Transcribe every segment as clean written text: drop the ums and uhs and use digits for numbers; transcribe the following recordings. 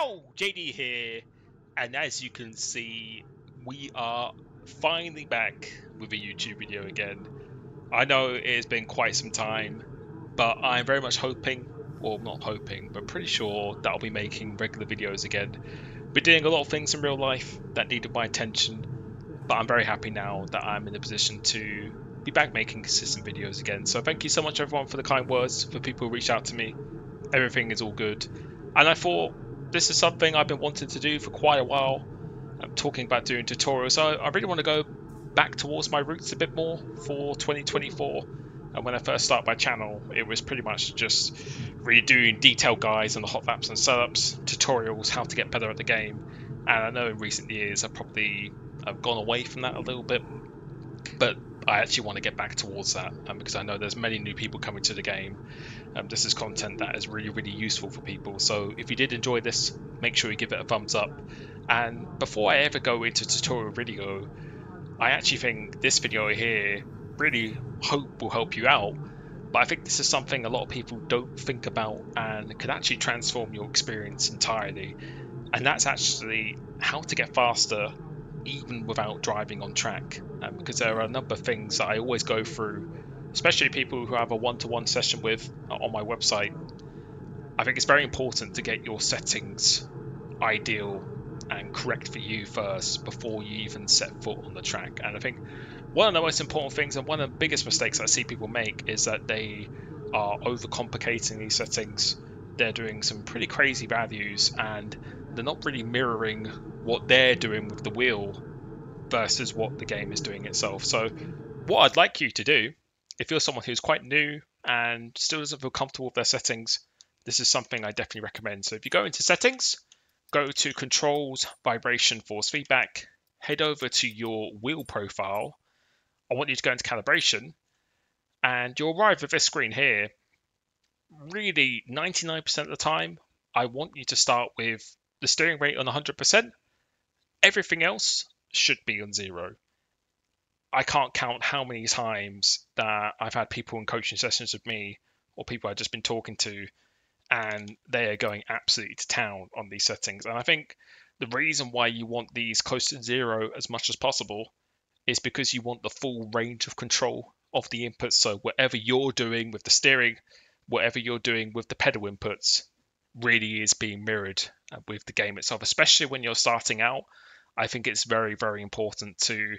Yo, JD here, and as you can see, we are finally back with a YouTube video again. I know it's been quite some time, but I'm very much hoping, or not hoping, but pretty sure that I'll be making regular videos again. Been doing a lot of things in real life that needed my attention, but I'm very happy now that I'm in a position to be back making consistent videos again. So thank you so much everyone for the kind words, for people who reached out to me. Everything is all good. And I thought this is something I've been wanting to do for quite a while. I'm talking about doing tutorials. So I really want to go back towards my roots a bit more for 2024. And when I first started my channel, it was pretty much just really doing detailed guides on the hot maps and setups, tutorials, how to get better at the game. And I know in recent years I've gone away from that a little bit, but I actually want to get back towards that because I know there's many new people coming to the game. This is content that is really useful for people. So if you did enjoy this, make sure you give it a thumbs up. And before I ever go into tutorial video, I actually think this video here really hope will help you out. But I think this is something a lot of people don't think about and could actually transform your experience entirely. And that's actually how to get faster even without driving on track, because there are a number of things that I always go through, especially people who have a one-to-one session with on my website. I think it's very important to get your settings ideal and correct for you first before you even set foot on the track. And I think one of the most important things and one of the biggest mistakes I see people make is that they are overcomplicating these settings. They're doing some pretty crazy values and they're not really mirroring what they're doing with the wheel versus what the game is doing itself. So what I'd like you to do, if you're someone who's quite new and still doesn't feel comfortable with their settings, this is something I definitely recommend. So if you go into settings, go to controls, vibration, force feedback, head over to your wheel profile. I want you to go into calibration and you'll arrive with this screen here. Really 99% of the time, I want you to start with the steering rate on 100%. Everything else should be on 0. I can't count how many times that I've had people in coaching sessions with me or people I've just been talking to and they are going absolutely to town on these settings. And I think the reason why you want these close to 0 as much as possible is because you want the full range of control of the inputs. So whatever you're doing with the steering, whatever you're doing with the pedal inputs really is being mirrored with the game itself, especially when you're starting out. I think it's very important to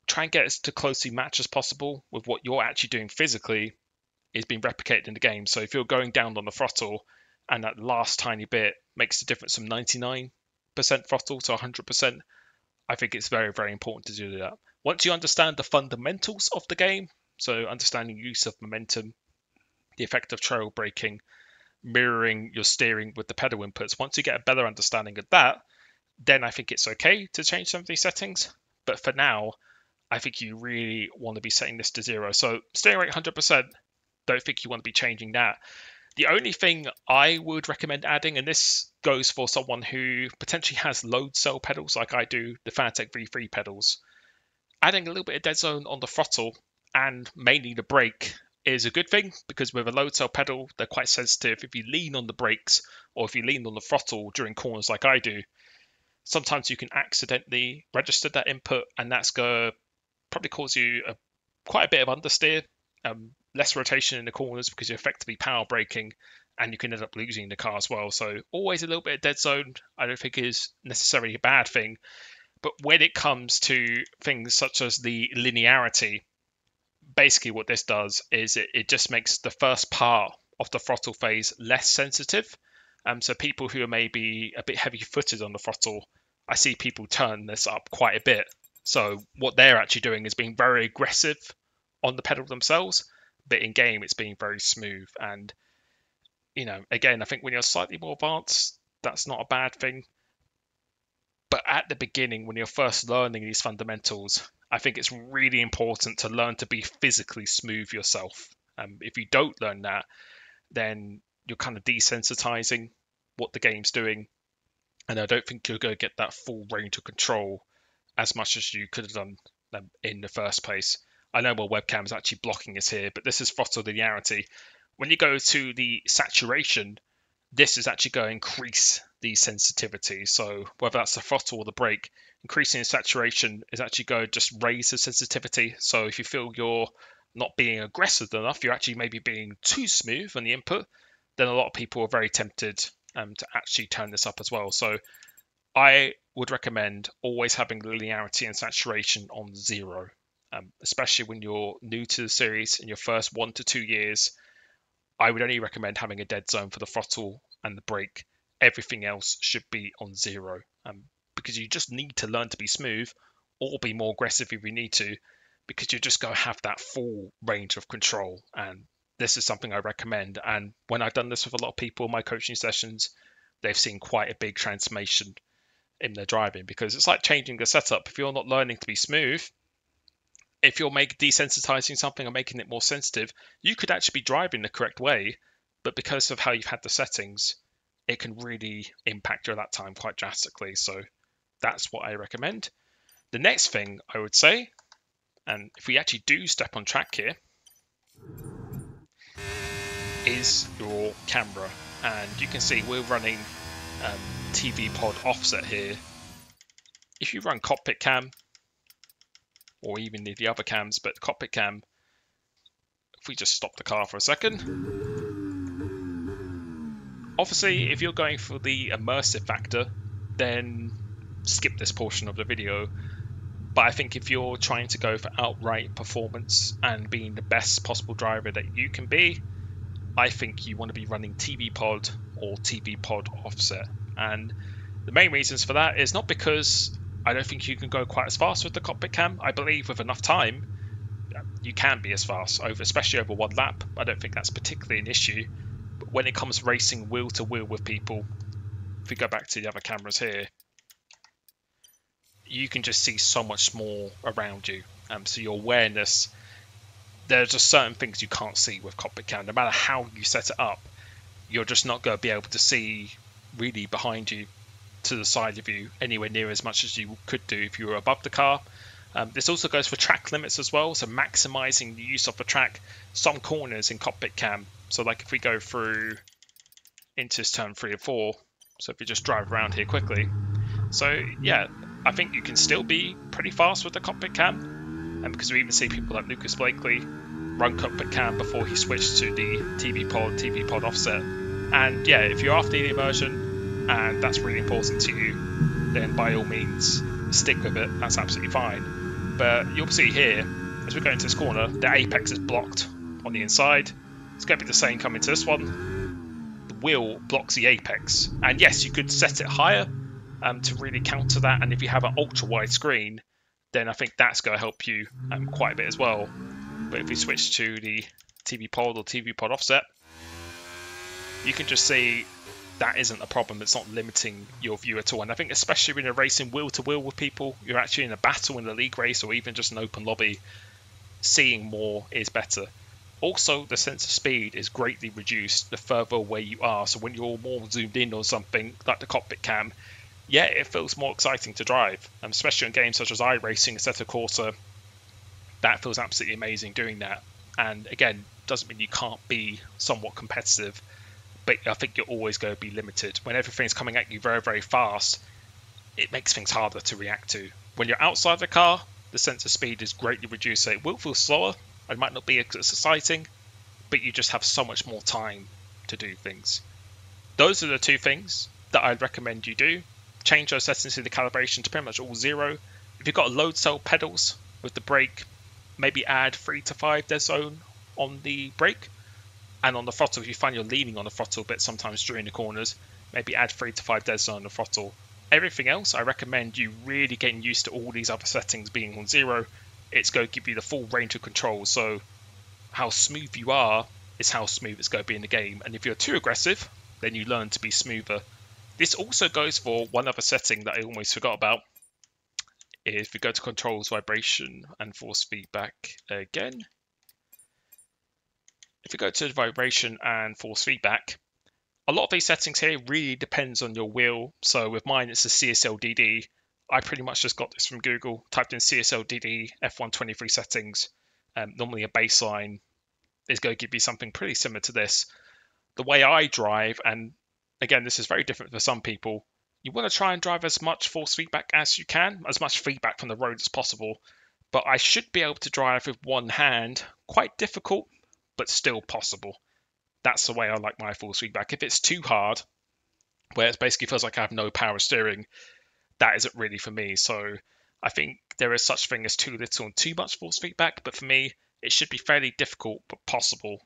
try and get as to closely match as possible with what you're actually doing physically is being replicated in the game. So if you're going down on the throttle and that last tiny bit makes the difference from 99% throttle to 100%, I think it's very important to do that. Once you understand the fundamentals of the game, so understanding use of momentum, the effect of trail braking, mirroring your steering with the pedal inputs, once you get a better understanding of that, then I think it's okay to change some of these settings. But for now, I think you really want to be setting this to 0. So steering rate 100%, don't think you want to be changing that. The only thing I would recommend adding, and this goes for someone who potentially has load cell pedals like I do, the Fanatec V3 pedals, adding a little bit of dead zone on the throttle and mainly the brake is a good thing, because with a load cell pedal, they're quite sensitive. If you lean on the brakes or if you lean on the throttle during corners like I do, sometimes you can accidentally register that input and that's going to probably cause you quite a bit of understeer, less rotation in the corners because you're effectively power braking and you can end up losing the car as well. So always a little bit of dead zone I don't think is necessarily a bad thing. But when it comes to things such as the linearity, basically what this does is it just makes the first part of the throttle phase less sensitive. So people who are maybe a bit heavy-footed on the throttle, I see people turn this up quite a bit. So what they're actually doing is being very aggressive on the pedal themselves, but in game it's being very smooth. And again, I think when you're slightly more advanced, that's not a bad thing. But at the beginning, when you're first learning these fundamentals, I think it's really important to learn to be physically smooth yourself. If you don't learn that, then you're kind of desensitizing what the game's doing. And I don't think you're going to get that full range of control as much as you could have done in the first place. I know my webcam is actually blocking us here, but this is throttle linearity. When you go to the saturation, this is actually going to increase the sensitivity. So whether that's the throttle or the brake, increasing the saturation is actually going to just raise the sensitivity. So if you feel you're not being aggressive enough, you're actually maybe being too smooth on the input, then a lot of people are very tempted to actually turn this up as well. So I would recommend always having linearity and saturation on 0, especially when you're new to the series in your first 1 to 2 years. I would only recommend having a dead zone for the throttle and the brake. Everything else should be on 0, because you just need to learn to be smooth or be more aggressive if you need to, because you're just going to have that full range of control. And this is something I recommend. And when I've done this with a lot of people in my coaching sessions, they've seen quite a big transformation in their driving, because it's like changing the setup. If you're not learning to be smooth, if you're desensitizing something or making it more sensitive, you could actually be driving the correct way, but because of how you've had the settings, it can really impact your lap time quite drastically. So that's what I recommend. The next thing I would say, and if we actually do step on track here, is your camera. And you can see we're running TV pod offset here. If you run cockpit cam, or even the other cams, but cockpit cam, if we just stop the car for a second, obviously if you're going for the immersive factor, then skip this portion of the video. But I think if you're trying to go for outright performance and being the best possible driver that you can be, I think you want to be running TV pod or TV pod offset. And the main reasons for that is not because I don't think you can go quite as fast with the cockpit cam. I believe with enough time, you can be as fast, especially over 1 lap. I don't think that's particularly an issue. But when it comes racing wheel to wheel with people, if we go back to the other cameras here, you can just see so much more around you. So your awareness, there's just certain things you can't see with cockpit cam. No matter how you set it up, you're just not going to be able to see really behind you, to the side of you, anywhere near as much as you could do if you were above the car. This also goes for track limits as well, so maximizing the use of the track. Some corners in cockpit cam, so like if we go through into turn 3 or 4, so if you just drive around here quickly, so yeah, I think you can still be pretty fast with the cockpit cam, and because we even see people like Lucas Blakely run cockpit cam before he switched to the TV pod offset. And yeah, if you're after the immersion and that's really important to you, then by all means stick with it. That's absolutely fine. But you'll see here, as we go into this corner, the apex is blocked on the inside. It's going to be the same coming to this one. The wheel blocks the apex, and yes, you could set it higher to really counter that. And if you have an ultra wide screen, then I think that's going to help you quite a bit as well. But if we switch to the TV pod or TV pod offset, you can just see that isn't a problem. It's not limiting your view at all. And I think especially when you're racing wheel to wheel with people, you're actually in a battle in a league race or even just an open lobby, seeing more is better. Also, the sense of speed is greatly reduced the further away you are. So when you're more zoomed in on something like the cockpit cam, yeah, it feels more exciting to drive. Especially in games such as iRacing, Assetto Corsa, that feels absolutely amazing doing that. And again, doesn't mean you can't be somewhat competitive, but I think you're always going to be limited. When everything's coming at you very, very fast, it makes things harder to react to. When you're outside the car, the sense of speed is greatly reduced. So it will feel slower. It might not be as exciting, but you just have so much more time to do things. Those are the 2 things that I'd recommend you do. Change those settings in the calibration to pretty much all 0. If you've got load cell pedals with the brake, maybe add 3 to 5 dead zone on the brake. And on the throttle, if you find you're leaning on the throttle a bit sometimes during the corners, maybe add 3 to 5 dead zone on the throttle. Everything else, I recommend you really getting used to all these other settings being on 0. It's going to give you the full range of control. So how smooth you are is how smooth it's going to be in the game. And if you're too aggressive, then you learn to be smoother. This also goes for one other setting that I almost forgot about. If we go to controls, vibration, and force feedback again. If we go to vibration and force feedback, a lot of these settings here really depends on your wheel. So with mine, it's a CSL-DD. I pretty much just got this from Google, typed in CSL-DD F123 settings. Normally a baseline is going to give you something pretty similar to this. The way I drive, and again, this is very different for some people. You want to try and drive as much force feedback as you can, as much feedback from the road as possible. But I should be able to drive with one hand. Quite difficult, but still possible. That's the way I like my force feedback. If it's too hard, where it basically feels like I have no power steering, that isn't really for me. So I think there is such thing as too little and too much force feedback, but for me, it should be fairly difficult but possible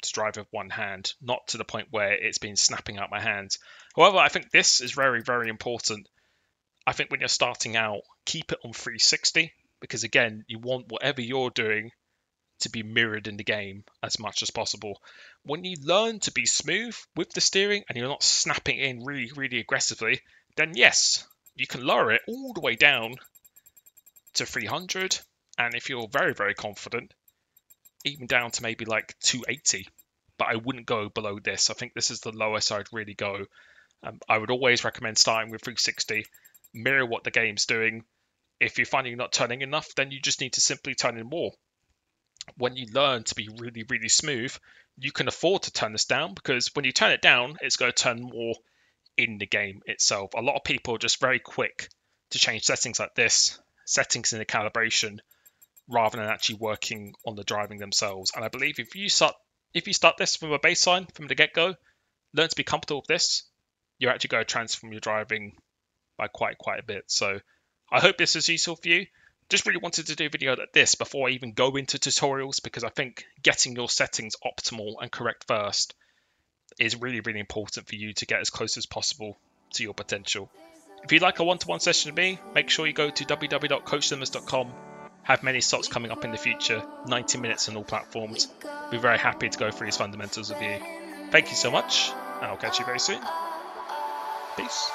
to drive with one hand, not to the point where it's been snapping out my hands. However, I think this is very, very important. I think when you're starting out, keep it on 360, because again, you want whatever you're doing to be mirrored in the game as much as possible. When you learn to be smooth with the steering and you're not snapping in really, really aggressively, then yes, you can lower it all the way down to 300. And if you're very, very confident, even down to maybe like 280. But I wouldn't go below this. I think this is the lowest I'd really go. I would always recommend starting with 360, mirror what the game's doing. If you're finding you're not turning enough, then you just need to simply turn in more. When you learn to be really, really smooth, you can afford to turn this down, because when you turn it down, it's going to turn more in the game itself. A lot of people are just very quick to change settings like this, settings in the calibration, rather than actually working on the driving themselves. And I believe if you start this from a baseline from the get-go, learn to be comfortable with this, you're actually going to transform your driving by quite a bit. So I hope this is useful for you. Just really wanted to do a video like this before I even go into tutorials, because I think getting your settings optimal and correct first is really, really important for you to get as close as possible to your potential. If you'd like a one-to-one session with me, make sure you go to www.coachlimitless.com. Have many slots coming up in the future, 90 minutes on all platforms. Be very happy to go through these fundamentals with you. Thank you so much, and I'll catch you very soon. Peace.